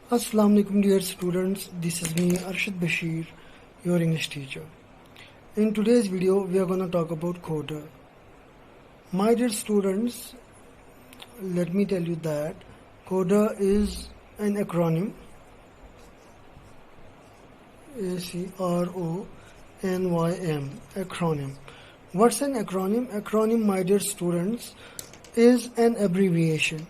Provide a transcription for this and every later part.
Assalamu alaikum dear students, this is me Arshad Bashir, your English teacher. In today's video we are going to talk about coder. My dear students, let me tell you that coder is an acronym, ACRONYM, acronym. What's an acronym? Acronym, my dear students, is an abbreviation.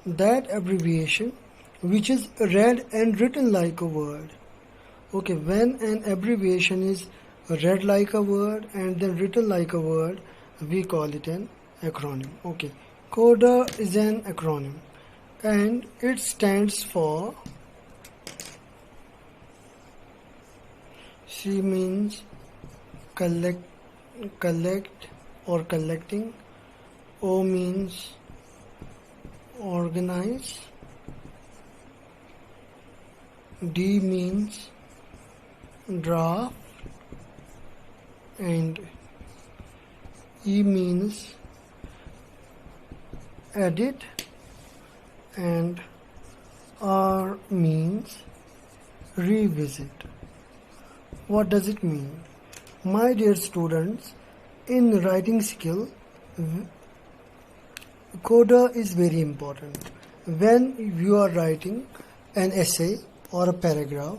That abbreviation which is read and written like a word. Okay, when an abbreviation is read like a word and then written like a word, we call it an acronym. Okay, coder is an acronym and it stands for, C means collect or collecting, O means organize, D means draft, and E means edit, and R means revisit. What does it mean? My dear students, in writing skill, coder is very important. When you are writing an essay or a paragraph,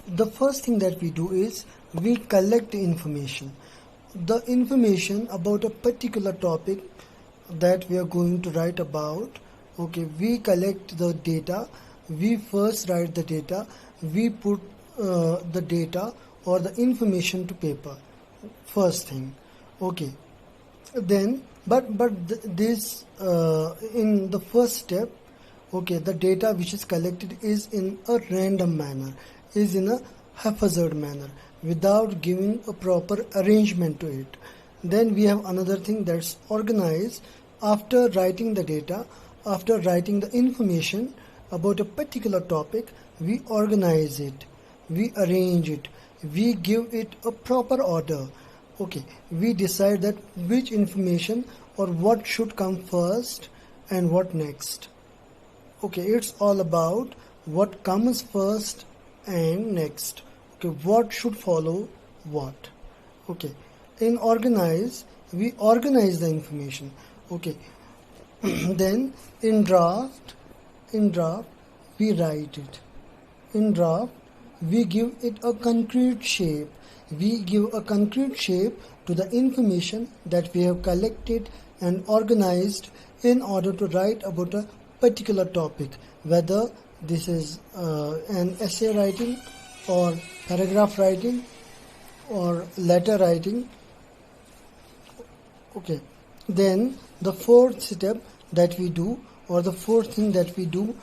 the first thing that we do is we collect information. The information about a particular topic that we are going to write about. Okay, we collect the data, we first write the data, we put the data or the information to paper, first thing. Okay, then this in the first step, okay, the data which is collected is in a random manner, is in a haphazard manner, without giving a proper arrangement to it. Then we have another thing, that's organize. After writing the data, after writing the information about a particular topic, we organize it, we arrange it, we give it a proper order. Okay, we decide that which information or what should come first and what next. Okay, it's all about what comes first and next. Okay, what should follow what. Okay, in organize, we organize the information. Okay, then in draft we write it. In draft we give it a concrete shape. We give a concrete shape to the information that we have collected and organized in order to write about a particular topic, whether this is an essay writing or paragraph writing or letter writing. Okay, then the fourth step that we do, or the fourth thing that we do,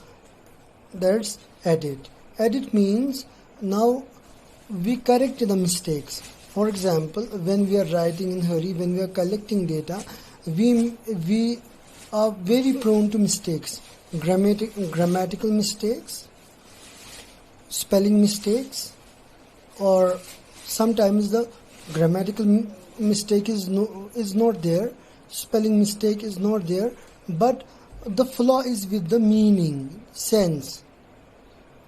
that's edit. Edit means now we correct the mistakes. For example, when we are writing in hurry, when we are collecting data, we are very prone to mistakes, grammatical mistakes, spelling mistakes, or sometimes the grammatical mistake is not there, spelling mistake is not there, but the flaw is with the meaning, sense.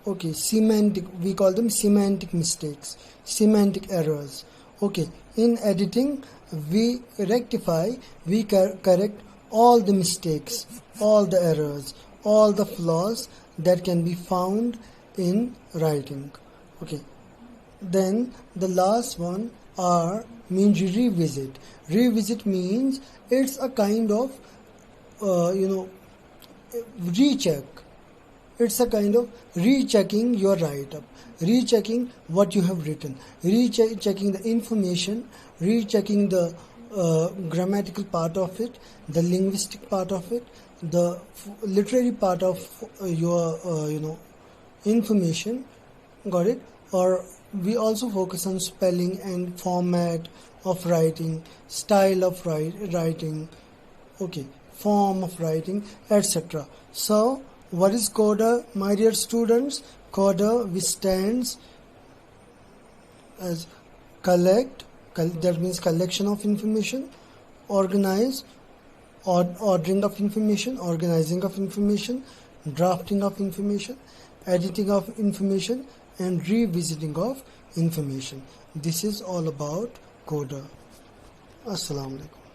Okay, semantic, we call them semantic mistakes, semantic errors. Okay, in editing we rectify, we correct all the mistakes, all the errors, all the flaws that can be found in writing. Okay, then the last one, R, means revisit. Revisit means it's a kind of recheck. It's a kind of rechecking your write-up, rechecking what you have written, rechecking the information, rechecking the grammatical part of it, the linguistic part of it, the literary part of your information. Got it? Or we also focus on spelling and format of writing, style of writing, okay, form of writing, etc. So what is coder, my dear students? Coder, which stands as collect, that means collection of information, organize, ordering of information, organizing of information, drafting of information, editing of information and revisiting of information. This is all about Coder. Assalamu alaikum.